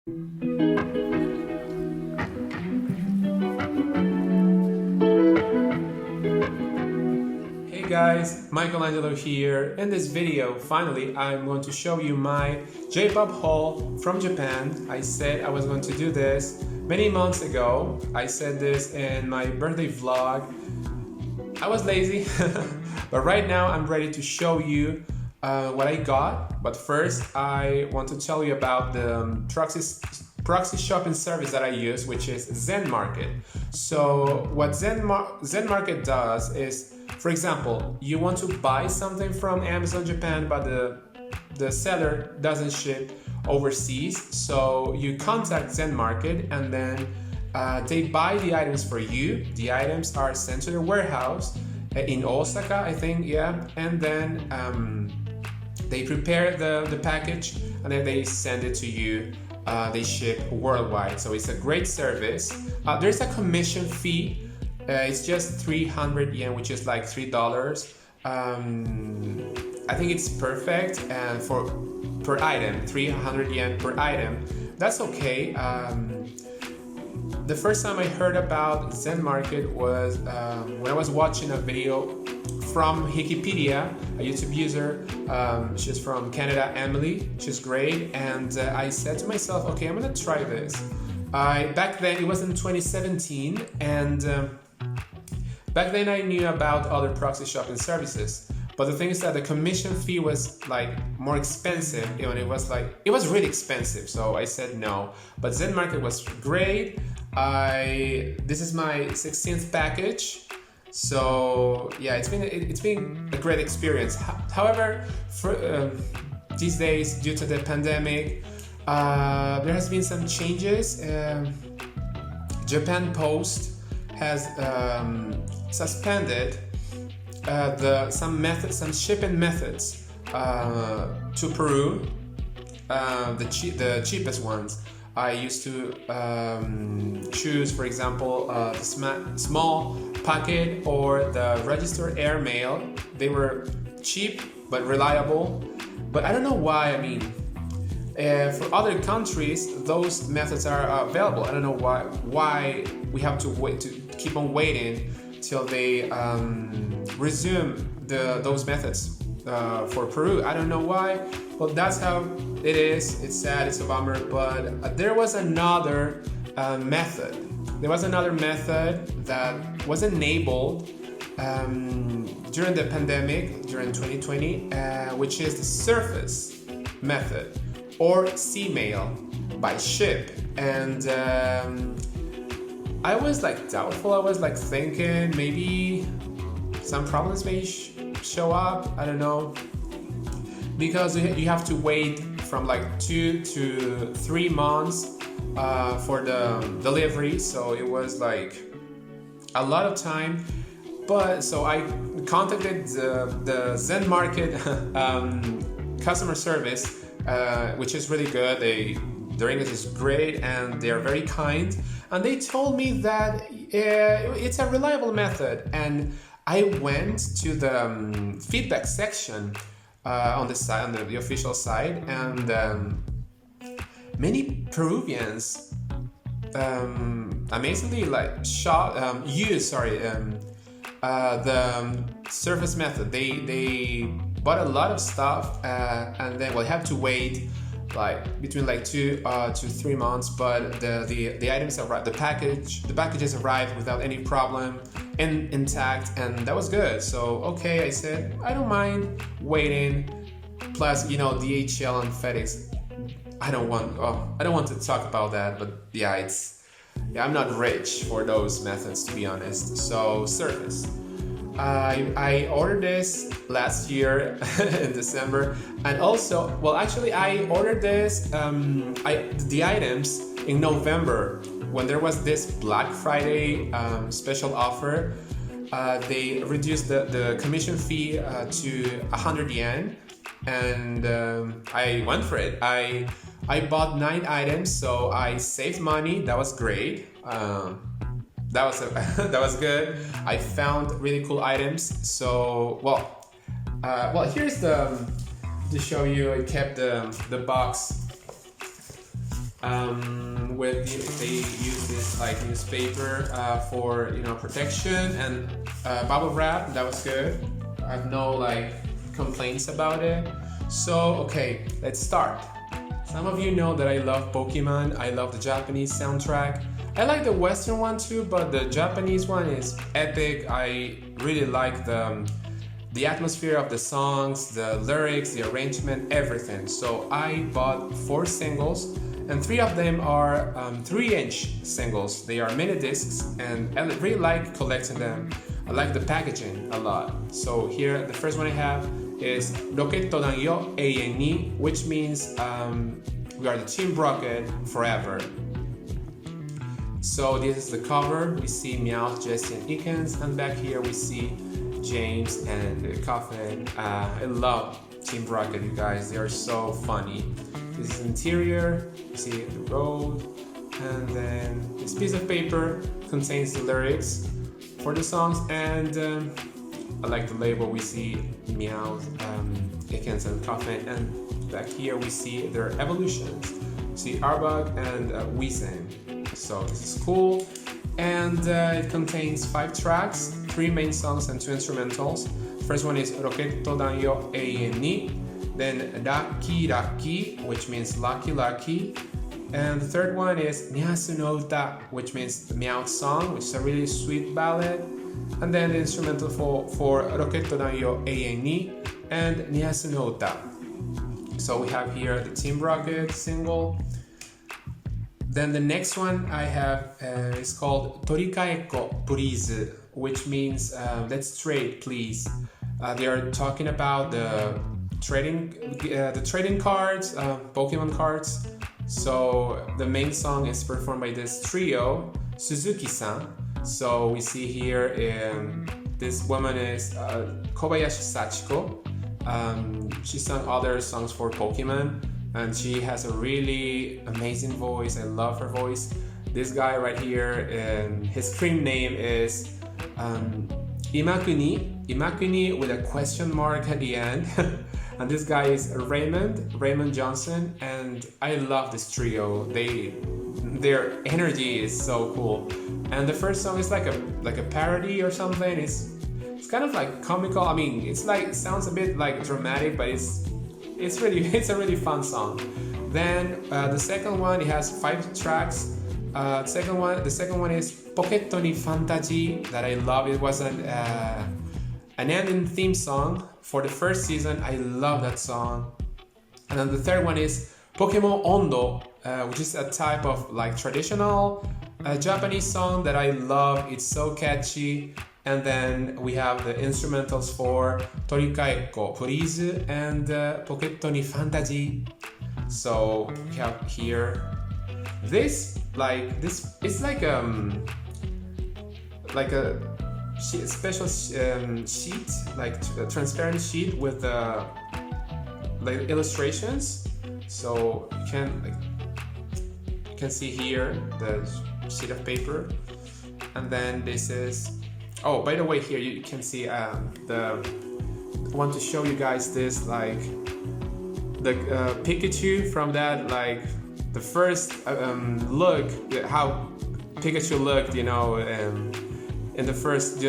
Hey guys, Michelangelo here. In this video, finally, I'm going to show you my J-pop haul from Japan. I said I was going to do this many months ago. I said this in my birthday vlog. I was lazy, but right now I'm ready to show you what I got. But first, I want to tell you about the proxy shopping service that I use, which is ZenMarket. So what ZenMarket does is, for example, you want to buy something from Amazon Japan, but the seller doesn't ship overseas. So you contact ZenMarket and then they buy the items for you. The items are sent to the warehouse in Osaka, I think, yeah. And then they prepare the package and then they send it to you. They ship worldwide, so it's a great service. There's a commission fee. It's just 300 yen, which is like $3. I think it's perfect, and for per item, 300 yen per item. That's okay. The first time I heard about ZenMarket was when I was watching a video from Wikipedia, a YouTube user. She's from Canada, Emily. She's great, and I said to myself, okay, I'm gonna try this. Back then, it was in 2017, and back then I knew about other proxy shopping services. But the thing is that the commission fee was like more expensive. It was really expensive. So I said no. But ZenMarket was great. This is my 16th package. So yeah, it's been a great experience. However, for these days, due to the pandemic, there has been some changes. Japan Post has suspended some shipping methods to Peru, the cheapest ones. I used to choose, for example, the small packet or the registered air mail. They were cheap but reliable. But I don't know why. I mean, for other countries, those methods are available. I don't know why we have to wait to keep on waiting till they resume those methods for Peru. I don't know why. Well, that's how it is. It's sad. It's a bummer. But there was another method. There was another method that was enabled during the pandemic, during 2020, which is the surface method or sea mail by ship. And I was like doubtful. I was like thinking maybe some problems may show up. I don't know. Because you have to wait from like 2 to 3 months for the delivery, so it was like a lot of time. But so I contacted the ZenMarket customer service, which is really good. Their English is great and they are very kind. And they told me that it's a reliable method. And I went to the feedback section on the official site, and many Peruvians amazingly use the surface method. They bought a lot of stuff and then have to wait like between 2 to 3 months, but the items arrived, the packages arrived without any problem and intact, and that was good. So okay, I said I don't mind waiting. Plus, DHL and FedEx, I don't want to talk about that, but yeah, I'm not rich for those methods, to be honest. So surface, I ordered this last year in December, and also, actually I ordered this the items in November when there was this Black Friday special offer. They reduced the commission fee to 100 yen, and I went for it. I bought 9 items, so I saved money. That was great. That was good. I found really cool items. So here's to show you. I kept the box They use this like newspaper for protection, and bubble wrap. That was good. I have no like complaints about it. So okay, let's start. Some of you know that I love Pokemon. I love the Japanese soundtrack. I like the Western one too, but the Japanese one is epic. I really like the atmosphere of the songs, the lyrics, the arrangement, everything. So I bought 4 singles, and 3 of them are 3-inch singles. They are mini discs, and I really like collecting them. I like the packaging a lot. So here, the first one I have is Rocketto dan yo eien ni, which means we are the Team Rocket forever. So this is the cover. We see Meowth, Jessie, and Ekans, and back here we see James and Coffin. I love Team Rocket, you guys. They are so funny. This is interior. You see the road, and then this piece of paper contains the lyrics for the songs. And I like the label. We see Meowth, Ekans, and Coffin, and back here we see their evolutions. We see Arbok and Weezing. So this is cool, and it contains 5 tracks, 3 main songs and 2 instrumentals. First one is Rocketto dan yo eien ni, then Raki Raki, which means lucky lucky, and the third one is Nyasu no Uta, which means the Meowth song, which is a really sweet ballad, and then the instrumental for Rocketto dan yo eien ni and Nyasu no Uta. So we have here the Team Rocket single. Then the next one I have is called Torikaeko Please, which means let's trade, please. They are talking about the trading cards, Pokemon cards. So the main song is performed by this trio, Suzuki-san. So we see here this woman is Kobayashi Sachiko. She sung other songs for Pokemon, and she has a really amazing voice. I love her voice. This guy right here, his screen name is Imakuni with a question mark at the end. And this guy is Raymond Johnson, and I love this trio. Their energy is so cool. And the first song is like a parody or something. It's kind of like comical. I mean, it sounds a bit like dramatic, but it's a really fun song. Then the second one, it has 5 tracks. The second one is Pocketto ni Fantasy, that I love. It was an ending theme song for the first season. I love that song. And then the third one is Pokemon Ondo, which is a type of like traditional Japanese song that I love. It's so catchy. And then we have the instrumentals for Torikaeko Please and Pocketto ni Fantasy. So we have here this it's like a special sheet, like a transparent sheet with like illustrations. So you can see here the sheet of paper, and then this is. Oh, by the way, here you can see I want to show you guys this, like the Pikachu from that, like the first look, how Pikachu looked, during the first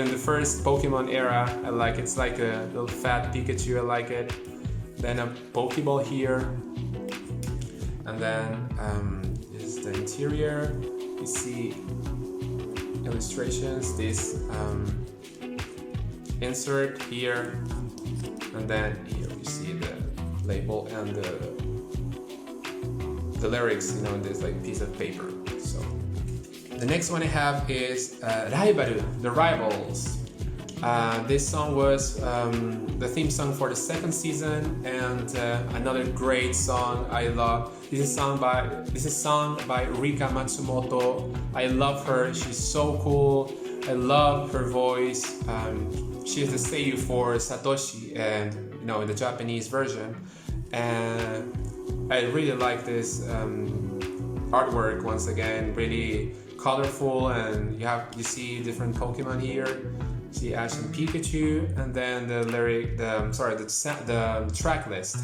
Pokemon era. I like it's like a little fat Pikachu. I like it. Then a Pokeball here, and then this is the interior. You see illustrations, this insert here, and then here you see the label and the lyrics, in this like piece of paper. So the next one I have is Raibaru, the Rivals. This song was the theme song for the 2nd season, and another great song I love. This is sung by Rika Matsumoto. I love her. She's so cool. I love her voice. She's the seiyuu for Satoshi, and in the Japanese version. And I really like this artwork. Once again, really colorful, and you see different Pokemon here. See Ash and Pikachu, and then the track list.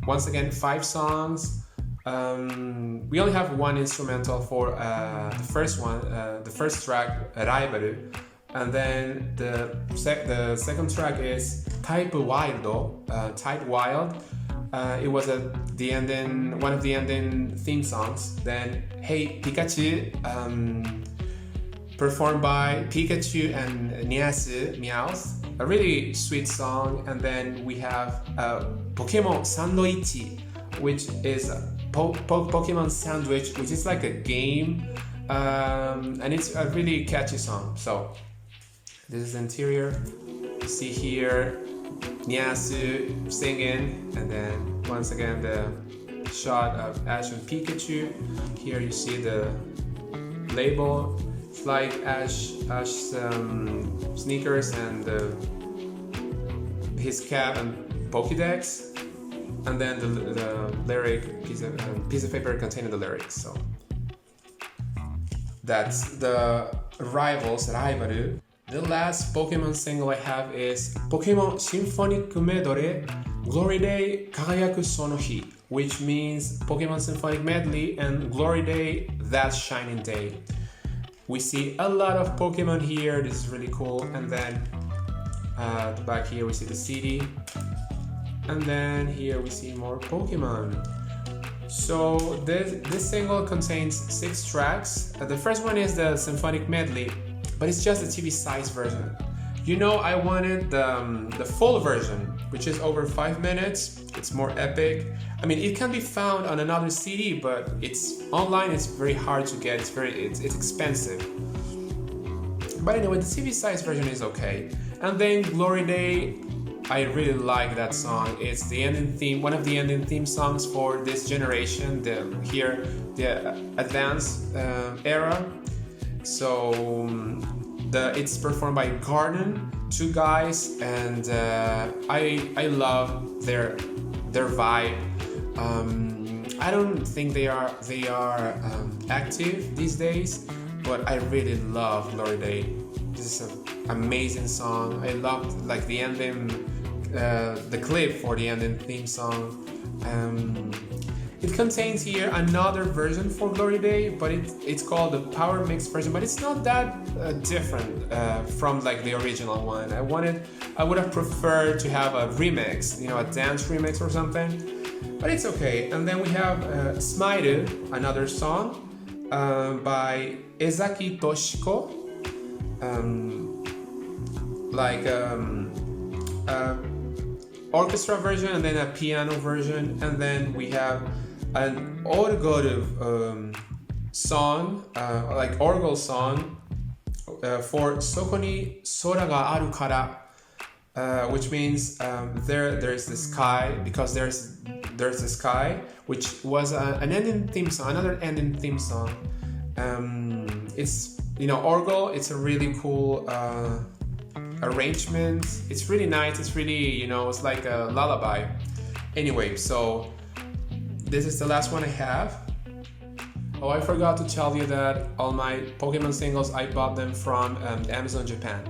Once again, 5 songs, We only have one instrumental for the first one, the first track, Raibaru, and then the second track is Type Wild, Type Wild. It was one of the ending theme songs. Then Hey Pikachu, performed by Pikachu and Niasu Meowth, a really sweet song. And then we have Pokemon Sandwich, which is Pokemon Sandwich, which is like a game, and it's a really catchy song. So this is the interior. You see here Niasu singing, and then once again the shot of Ash and Pikachu. Here you see the label. It's like Ash sneakers and his cap and Pokédex, and then the lyric piece of paper containing the lyrics. So that's the Raibaru. The last Pokemon single I have is Pokemon Symphonic Medley Glory Day Kagayaku Sono Hi, which means Pokemon Symphonic Medley and Glory Day, that shining day. We see a lot of Pokemon here. This is really cool. And then at the back here we see the CD. And then here we see more Pokemon. So this single contains 6 tracks. The first one is the Symphonic Medley, but it's just the TV size version. You know, I wanted the full version, which is over 5 minutes. It's more epic. I mean, it can be found on another CD, but it's online. It's very hard to get. It's expensive. But anyway, the TV size version is okay. And then Glory Day, I really like that song. It's the ending theme, one of the ending theme songs for this generation. The advanced era. So it's performed by Garden, 2 guys, and I love their vibe. I don't think they are active these days, but I really love Glory Day. This is an amazing song. I loved like the ending, the clip for the ending theme song. It contains here another version for Glory Day, but it's called the Power Mix version, but it's not that different from like the original one. I would have preferred to have a remix, you know, a dance remix or something, but it's okay. And then we have Smile, another song by Ezaki Toshiko, orchestra version and then a piano version, and then we have an orgel song, like orgel song for Sokoni Sora ga aru kara, which means there's the sky, because there's the sky, which was an ending theme song, another ending theme song. It's, you know, orgel. It's a really cool arrangement. It's really nice. It's really, you know, it's like a lullaby. Anyway, so this is the last one I have. Oh, I forgot to tell you that all my Pokemon singles, I bought them from Amazon Japan.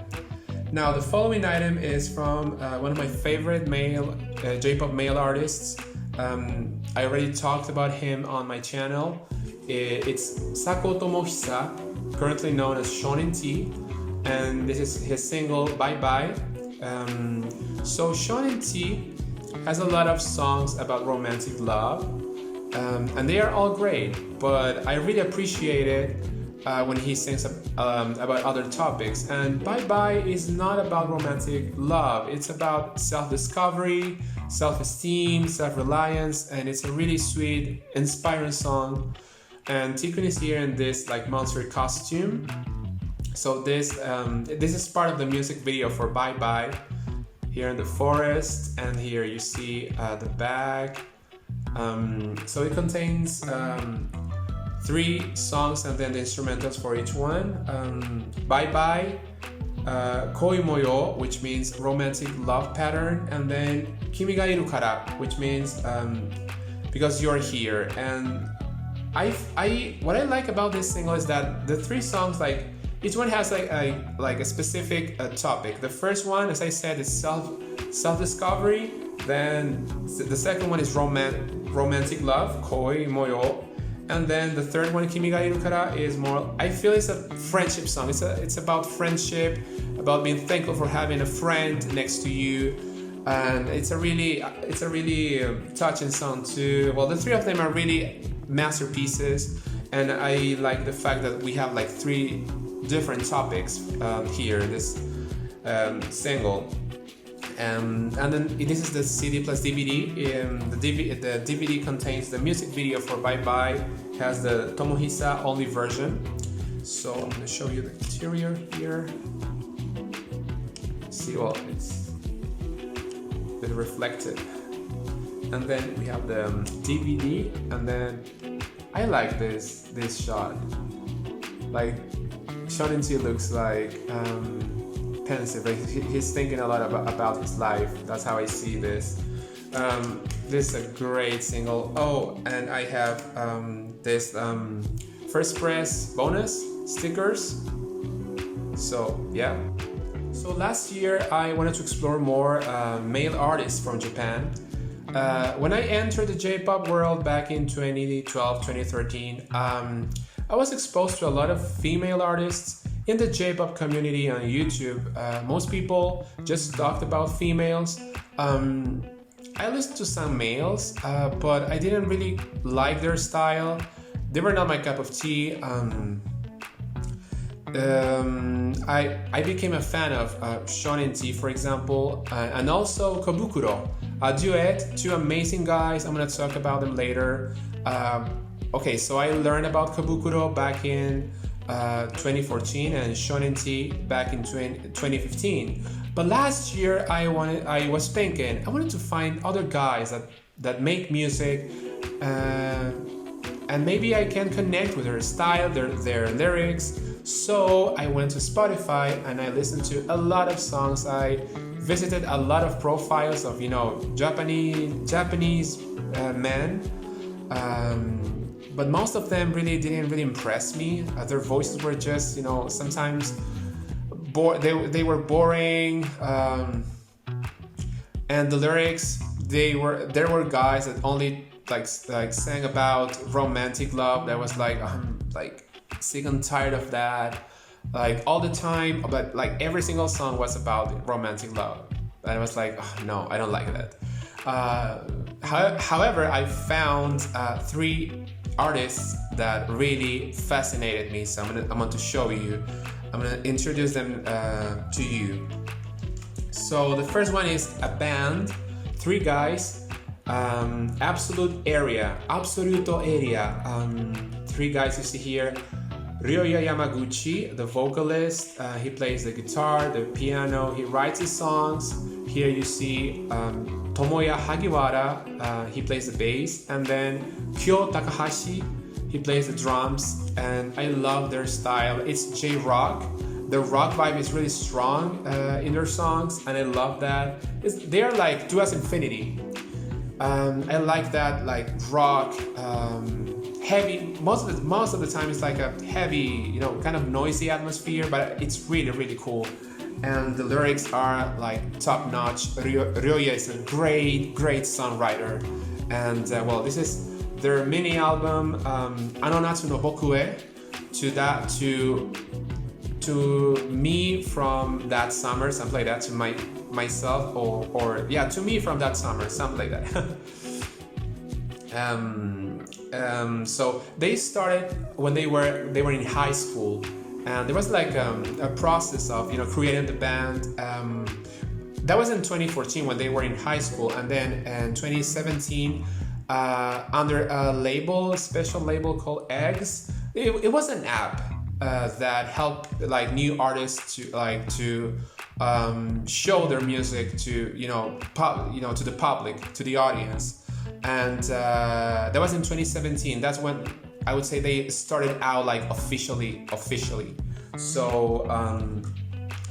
Now, the following item is from one of my favorite J-pop male artists. I already talked about him on my channel. It's Sako Tomohisa, currently known as Shonen T, and this is his single Bye Bye. So Shonen T has a lot of songs about romantic love, and they are all great, but I really appreciate it when he sings about other topics. And Bye Bye is not about romantic love. It's about self-discovery, self-esteem, self-reliance, and it's a really sweet, inspiring song. And Tikun is here in this like monster costume. So this is part of the music video for Bye Bye. Here in the forest, and here you see the bag. So it contains 3 songs and then the instrumentals for each one. Bye Bye, Koi Moyo, which means romantic love pattern, and then Kimi ga iru kara, which means because you're here. And what I like about this single is that the 3 songs, like each one has like a specific topic. The first one, as I said, is self-discovery. Then the second one is romantic love, koi moyo. And then the third one, Kimi ga iru kara, is more, I feel it's a friendship song. It's about friendship, about being thankful for having a friend next to you. And it's a really touching song too. Well, the three of them are really masterpieces, and I like the fact that we have like three different topics here in this single. And then this is the CD plus DVD. The DVD contains the music video for Bye Bye, has the Tomohisa only version. So I'm gonna show you the interior here. See, well, it's a bit reflected. And then we have the DVD, and then I like this shot. Like Shonen looks like pensive. He's thinking a lot about his life. That's how I see this. This is a great single. Oh, and I have this first press bonus stickers. So yeah. So last year I wanted to explore more male artists from Japan. When I entered the J-pop world back in 2012, 2013, I was exposed to a lot of female artists in the J-pop community on YouTube. Most people just talked about females. I listened to some males, but I didn't really like their style. They were not my cup of tea. I became a fan of shonen tea, for example, and also Kobukuro, a duet, two amazing guys. I'm gonna talk about them later. Okay, so I learned about Kobukuro back in 2014 and shonen tea back in 2015. But last year I was thinking I wanted to find other guys that make music, and maybe I can connect with their style, their lyrics. So I went to Spotify and I listened to a lot of songs. I visited a lot of profiles of Japanese men, but most of them didn't really impress me. Their voices were just sometimes they were boring, and the lyrics there were guys that only like sang about romantic love. That was like sick and tired of that, like all the time. But like every single song was about romantic love, and I was like, oh, no, I don't like that. However, I found three artists that really fascinated me, so I'm going to show you. I'm going to introduce them to you. So the first one is a band, three guys, Absoluto Area, three guys you see here. Ryoya Yamaguchi, the vocalist, he plays the guitar, the piano, he writes his songs. Here you see Tomoya Hagiwara, he plays the bass, and then Kyo Takahashi, he plays the drums, and I love their style. It's J-rock. The rock vibe is really strong in their songs, and I love that. They are like to us infinity. I like that, like rock, heavy. Most of the time it's like a heavy, kind of noisy atmosphere, but it's really cool. And the lyrics are like top notch. Ryoya is a great songwriter, and well, this is their mini album Anonatsu no Bokue, to me from that summer, something like that, to myself, or yeah, to me from that summer, something like that. So they started when they were in high school, and there was like a process of creating the band. That was in 2014 when they were in high school, and then in 2017 under a special label called Eggs. It was an app that helped like new artists to show their music to to the public, to the audience. And that was in 2017. That's when I would say they started out like officially. So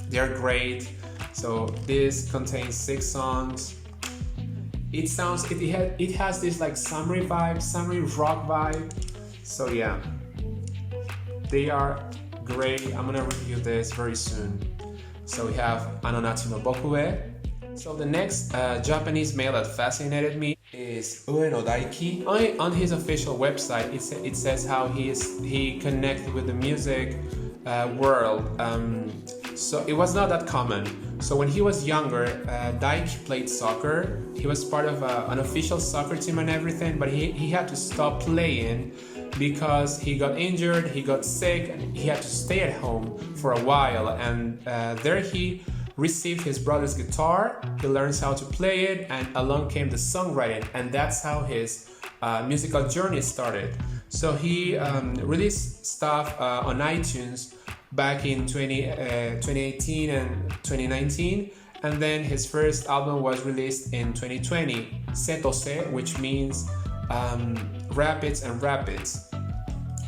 they're great. So this contains 6 songs. It has this like summery rock vibe. So yeah, they are great. I'm gonna review this very soon. So we have Anonatsu no Bokue, So the next Japanese male that fascinated me is Ueno Daiki. On his official website, it says how he connected with the music world. So it was not that common. So when he was younger, Dyke played soccer. He was part of an official soccer team and everything, but he had to stop playing because he got injured, he got sick, and he had to stay at home for a while. And there he received his brother's guitar, he learns how to play it, and along came the songwriting, and that's how his musical journey started. So he released stuff on iTunes back in 2018 and 2019, and then his first album was released in 2020, Setose, which means rapids and rapids.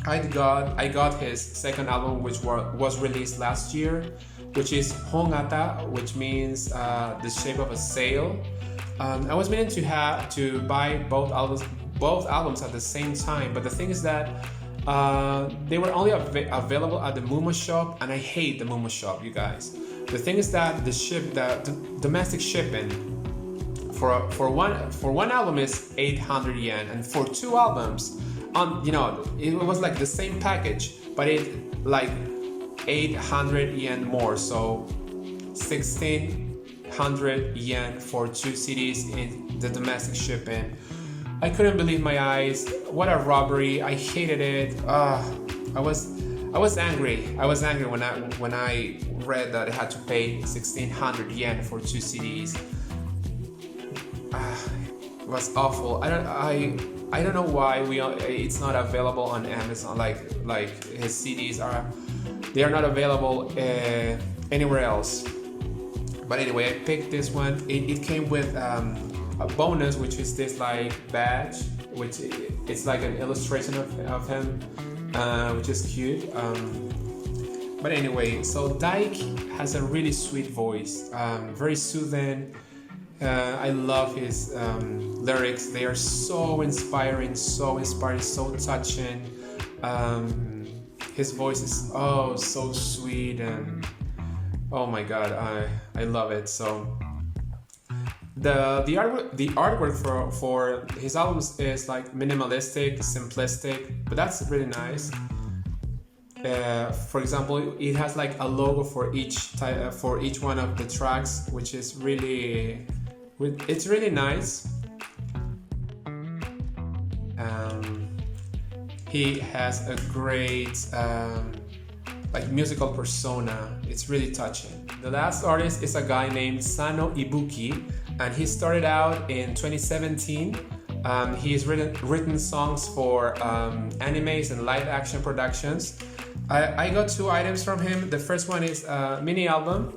I got his second album, which was released last year, which is Hongata, which means the shape of a sail. I was meaning to buy both albums at the same time, but the thing is that they were only available at the Mumo shop, and I hate the Mumo shop, you guys. The thing is that the domestic shipping for one album is 800 yen, and for two albums, it was like the same package, but it like 800 yen more, so 1600 yen for two CDs in the domestic shipping. I couldn't believe my eyes. What a robbery! I hated it. I was angry. I was angry when I read that I had to pay 1600 yen for two CDs. It was awful. I don't know why it's not available on Amazon. Like his CDs they are not available anywhere else. But anyway, I picked this one. It came with a bonus, which is this like badge, which it's like an illustration of him, which is cute. But anyway, so Dyke has a really sweet voice, very soothing. I love his lyrics. They are so inspiring, so touching. His voice is so sweet, and oh my god, I love it. So the artwork for his albums is like minimalistic, simplistic, but that's really nice. For example, it has like a logo for each one of the tracks, which is really nice. He has a great like musical persona. It's really touching. The last artist is a guy named Sano Ibuki, and he started out in 2017. He's written songs for animes and live action productions. I got two items from him. The first one is a mini album.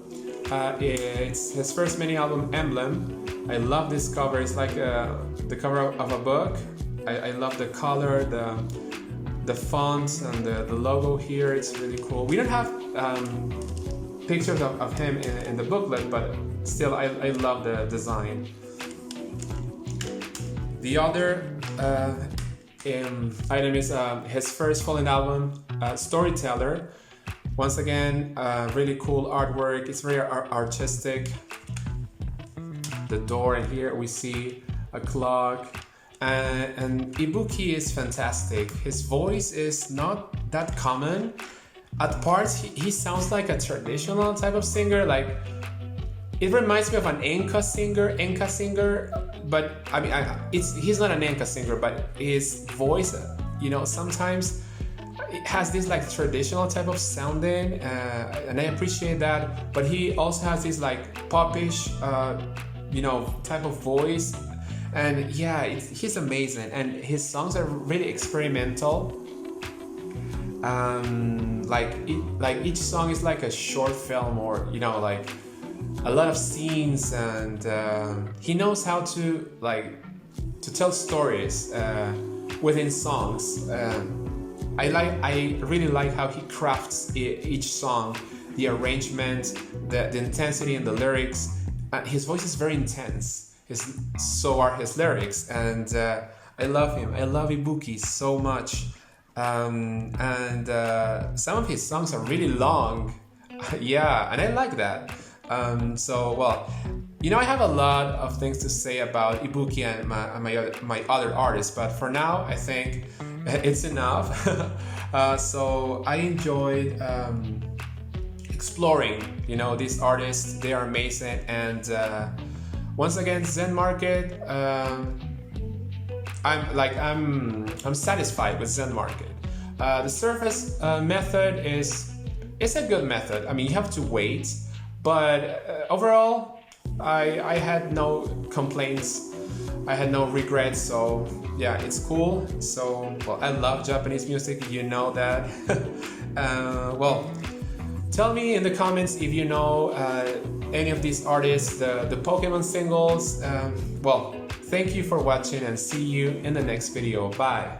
It's his first mini album, Emblem. I love this cover. It's like the cover of a book. I love the color, the font, and the logo here. It's really cool. We don't have pictures of him in the booklet, but still I love the design. The other item is his first full-length album, Storyteller. Once again, really cool artwork. It's very artistic. The door, and here we see a clock. And Ibuki is fantastic. His voice is not that common. At parts, he sounds like a traditional type of singer. Like, it reminds me of an Enka singer. But I mean, he's not an Enka singer, but his voice, sometimes it has this like traditional type of sounding, and I appreciate that. But he also has this like popish, type of voice. And yeah, he's amazing, and his songs are really experimental. Like each song is like a short film, or like a lot of scenes, and he knows how to tell stories within songs. I really like how he crafts each song, the arrangement, the intensity, and the lyrics. His voice is very intense. So are his lyrics, and I love him. I love Ibuki so much, and some of his songs are really long. Yeah, and I like that. Well, I have a lot of things to say about Ibuki and my other artists, but for now, I think it's enough. So I enjoyed exploring, these artists. They are amazing, and once again, ZenMarket. I'm satisfied with ZenMarket. The surface method is a good method. I mean, you have to wait, but overall, I had no complaints. I had no regrets. So yeah, it's cool. So well, I love Japanese music. You know that. Well, tell me in the comments if you know any of these artists, the Pokemon singles. Well, thank you for watching and see you in the next video. Bye.